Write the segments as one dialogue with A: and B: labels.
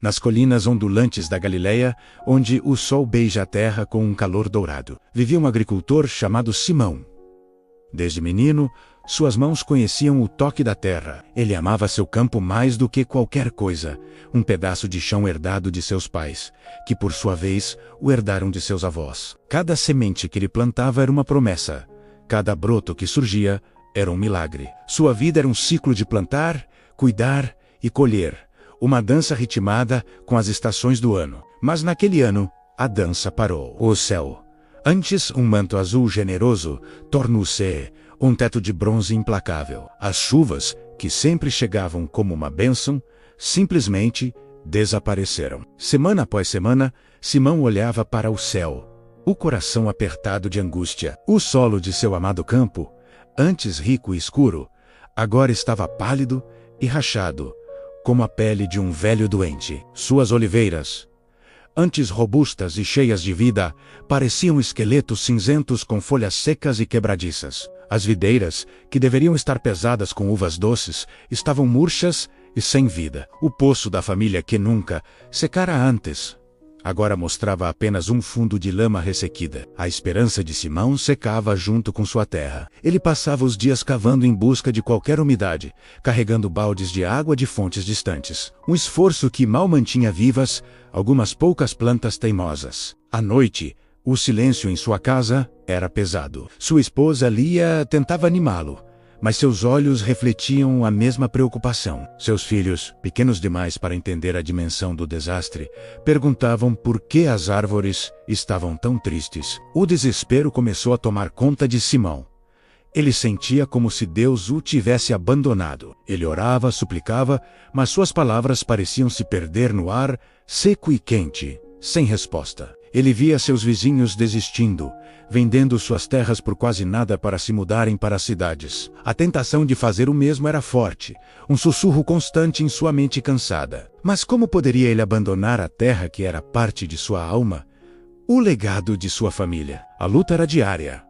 A: nas colinas ondulantes da Galileia, onde o sol beija a terra com um calor dourado, vivia um agricultor chamado Simão. Desde menino, suas mãos conheciam o toque da terra. Ele amava seu campo mais do que qualquer coisa, um pedaço de chão herdado de seus pais, que por sua vez o herdaram de seus avós. Cada semente que ele plantava era uma promessa. Cada broto que surgia era um milagre. Sua vida era um ciclo de plantar, cuidar e colher, uma dança ritmada com as estações do ano. Mas naquele ano, a dança parou. O céu, antes um manto azul generoso, tornou-se um teto de bronze implacável. As chuvas, que sempre chegavam como uma bênção, simplesmente desapareceram. Semana após semana, Simão olhava para o céu, o coração apertado de angústia. O solo de seu amado campo, antes rico e escuro, agora estava pálido e rachado, como a pele de um velho doente. Suas oliveiras, antes robustas e cheias de vida, pareciam esqueletos cinzentos com folhas secas e quebradiças. As videiras, que deveriam estar pesadas com uvas doces, estavam murchas e sem vida. O poço da família que nunca secara antes, agora mostrava apenas um fundo de lama ressequida. A esperança de Simão secava junto com sua terra. Ele passava os dias cavando em busca de qualquer umidade, carregando baldes de água de fontes distantes. Um esforço que mal mantinha vivas algumas poucas plantas teimosas. À noite, o silêncio em sua casa era pesado. Sua esposa Lia tentava animá-lo, mas seus olhos refletiam a mesma preocupação. Seus filhos, pequenos demais para entender a dimensão do desastre, perguntavam por que as árvores estavam tão tristes. O desespero começou a tomar conta de Simão. Ele sentia como se Deus o tivesse abandonado. Ele orava, suplicava, mas suas palavras pareciam se perder no ar, seco e quente, sem resposta. Ele via seus vizinhos desistindo, vendendo suas terras por quase nada para se mudarem para as cidades. A tentação de fazer o mesmo era forte, um sussurro constante em sua mente cansada. Mas como poderia ele abandonar a terra que era parte de sua alma, o legado de sua família? A luta era diária,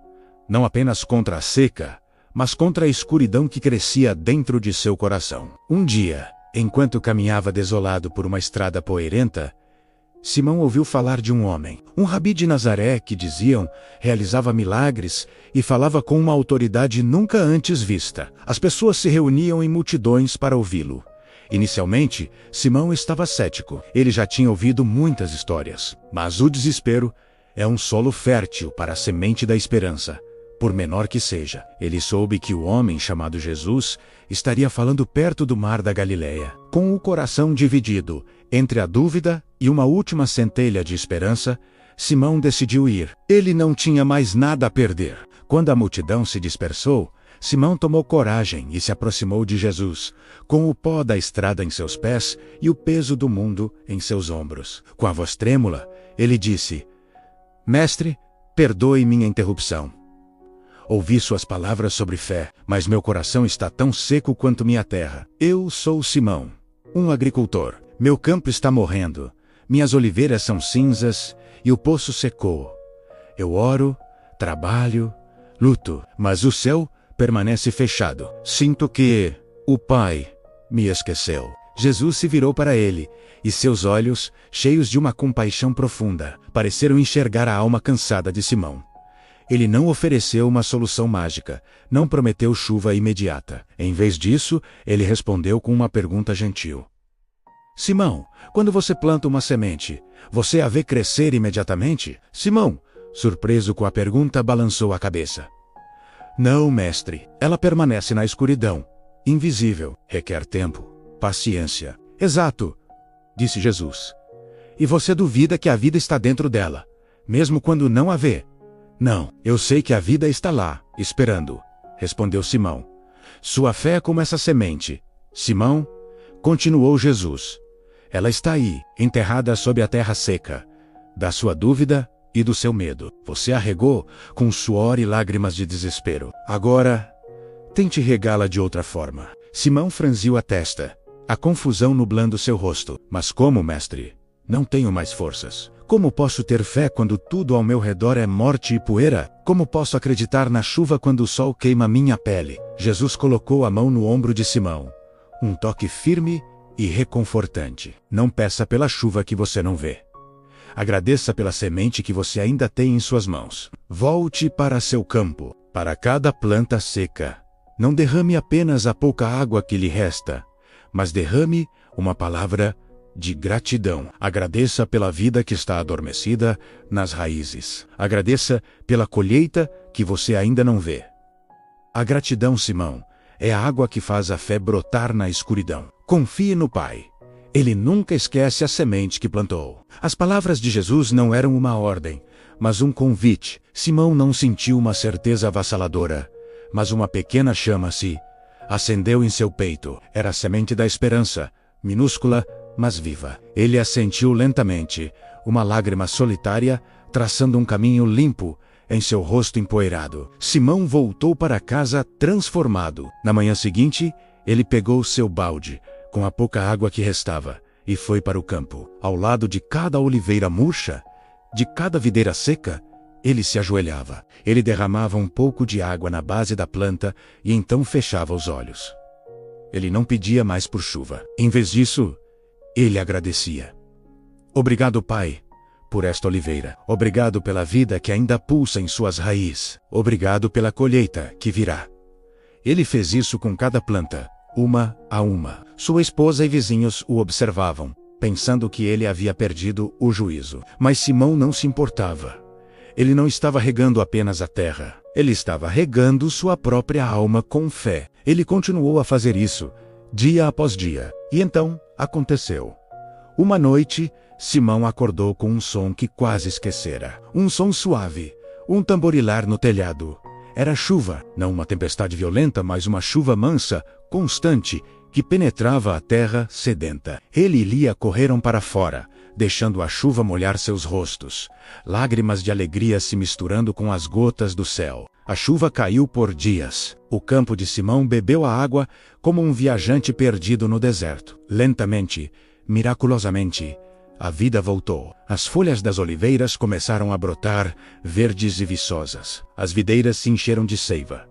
A: não apenas contra a seca, mas contra a escuridão que crescia dentro de seu coração. Um dia, enquanto caminhava desolado por uma estrada poeirenta, Simão ouviu falar de um homem, um rabi de Nazaré que, diziam, realizava milagres e falava com uma autoridade nunca antes vista. As pessoas se reuniam em multidões para ouvi-lo. Inicialmente, Simão estava cético. Ele já tinha ouvido muitas histórias. Mas o desespero é um solo fértil para a semente da esperança, por menor que seja. Ele soube que o homem chamado Jesus estaria falando perto do mar da Galileia. Com o coração dividido entre a dúvida e uma última centelha de esperança, Simão decidiu ir. Ele não tinha mais nada a perder. Quando a multidão se dispersou, Simão tomou coragem e se aproximou de Jesus, com o pó da estrada em seus pés e o peso do mundo em seus ombros. Com a voz trêmula, ele disse: "Mestre, perdoe minha interrupção. Ouvi suas palavras sobre fé, mas meu coração está tão seco quanto minha terra. Eu sou Simão, um agricultor. Meu campo está morrendo, minhas oliveiras são cinzas e o poço secou. Eu oro, trabalho, luto, mas o céu permanece fechado. Sinto que o Pai me esqueceu." Jesus se virou para ele, e seus olhos, cheios de uma compaixão profunda, pareceram enxergar a alma cansada de Simão. Ele não ofereceu uma solução mágica, não prometeu chuva imediata. Em vez disso, ele respondeu com uma pergunta gentil: "Simão, quando você planta uma semente, você a vê crescer imediatamente?" Simão, surpreso com a pergunta, balançou a cabeça. "Não, mestre. Ela permanece na escuridão, invisível. Requer tempo, paciência." "Exato", disse Jesus. "E você duvida que a vida está dentro dela, mesmo quando não a vê?" "Não, eu sei que a vida está lá, esperando", respondeu Simão. "Sua fé é como essa semente, Simão", continuou Jesus. "Ela está aí, enterrada sob a terra seca, da sua dúvida e do seu medo. Você a regou com suor e lágrimas de desespero. Agora, tente regá-la de outra forma." Simão franziu a testa, a confusão nublando seu rosto. "Mas como, mestre? Não tenho mais forças. Como posso ter fé quando tudo ao meu redor é morte e poeira? Como posso acreditar na chuva quando o sol queima minha pele?" Jesus colocou a mão no ombro de Simão. Um toque firme e reconfortante. Não peça pela chuva que você não vê. Agradeça pela semente que você ainda tem em suas mãos. Volte para seu campo, para cada planta seca. Não derrame apenas a pouca água que lhe resta, mas derrame uma palavra de gratidão. Agradeça pela vida que está adormecida nas raízes. Agradeça pela colheita que você ainda não vê. A gratidão, Simão, é a água que faz a fé brotar na escuridão. Confie no Pai. Ele nunca esquece a semente que plantou. As palavras de Jesus não eram uma ordem, mas um convite. Simão não sentiu uma certeza avassaladora, mas uma pequena chama se acendeu em seu peito. Era a semente da esperança, minúscula, mas viva. Ele a sentiu lentamente, uma lágrima solitária, traçando um caminho limpo em seu rosto empoeirado. Simão voltou para casa transformado. Na manhã seguinte, ele pegou seu balde, com a pouca água que restava, e foi para o campo. Ao lado de cada oliveira murcha, de cada videira seca, ele se ajoelhava. Ele derramava um pouco de água na base da planta e então fechava os olhos. Ele não pedia mais por chuva. Em vez disso, ele agradecia. Obrigado, Pai, por esta oliveira. Obrigado pela vida que ainda pulsa em suas raízes. Obrigado pela colheita que virá. Ele fez isso com cada planta, uma a uma. Sua esposa e vizinhos o observavam, pensando que ele havia perdido o juízo. Mas Simão não se importava. Ele não estava regando apenas a terra. Ele estava regando sua própria alma com fé. Ele continuou a fazer isso, dia após dia. E então, aconteceu. Uma noite, Simão acordou com um som que quase esquecera. Um som suave, um tamborilar no telhado. Era chuva, não uma tempestade violenta, mas uma chuva mansa, constante, que penetrava a terra sedenta. Ele e Lia correram para fora, deixando a chuva molhar seus rostos, lágrimas de alegria se misturando com as gotas do céu. A chuva caiu por dias. O campo de Simão bebeu a água como um viajante perdido no deserto. Lentamente, miraculosamente, a vida voltou. As folhas das oliveiras começaram a brotar, verdes e viçosas. As videiras se encheram de seiva,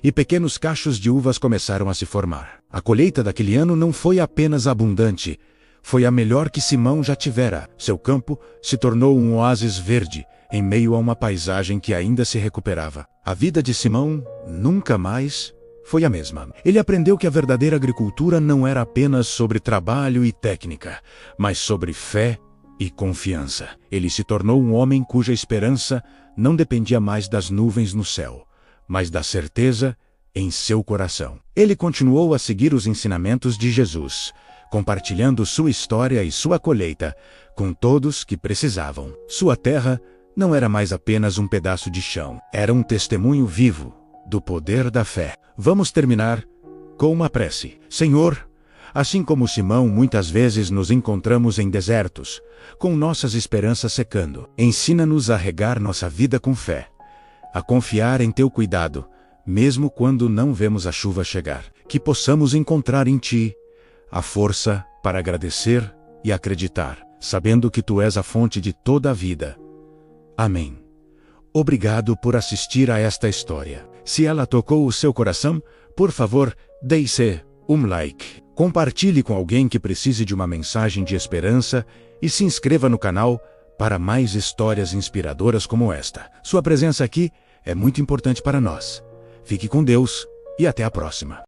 A: e pequenos cachos de uvas começaram a se formar. A colheita daquele ano não foi apenas abundante, foi a melhor que Simão já tivera. Seu campo se tornou um oásis verde, em meio a uma paisagem que ainda se recuperava. A vida de Simão nunca mais foi a mesma. Ele aprendeu que a verdadeira agricultura não era apenas sobre trabalho e técnica, mas sobre fé e confiança. Ele se tornou um homem cuja esperança não dependia mais das nuvens no céu, mas da certeza em seu coração. Ele continuou a seguir os ensinamentos de Jesus, compartilhando sua história e sua colheita com todos que precisavam. Sua terra não era mais apenas um pedaço de chão, era um testemunho vivo do poder da fé. Vamos terminar com uma prece. Senhor, assim como Simão, muitas vezes nos encontramos em desertos, com nossas esperanças secando. Ensina-nos a regar nossa vida com fé, a confiar em Teu cuidado, mesmo quando não vemos a chuva chegar. Que possamos encontrar em Ti a força para agradecer e acreditar, sabendo que Tu és a fonte de toda a vida. Amém. Obrigado por assistir a esta história. Se ela tocou o seu coração, por favor, deixe um like. Compartilhe com alguém que precise de uma mensagem de esperança e se inscreva no canal para mais histórias inspiradoras como esta. Sua presença aqui é muito importante para nós. Fique com Deus e até a próxima.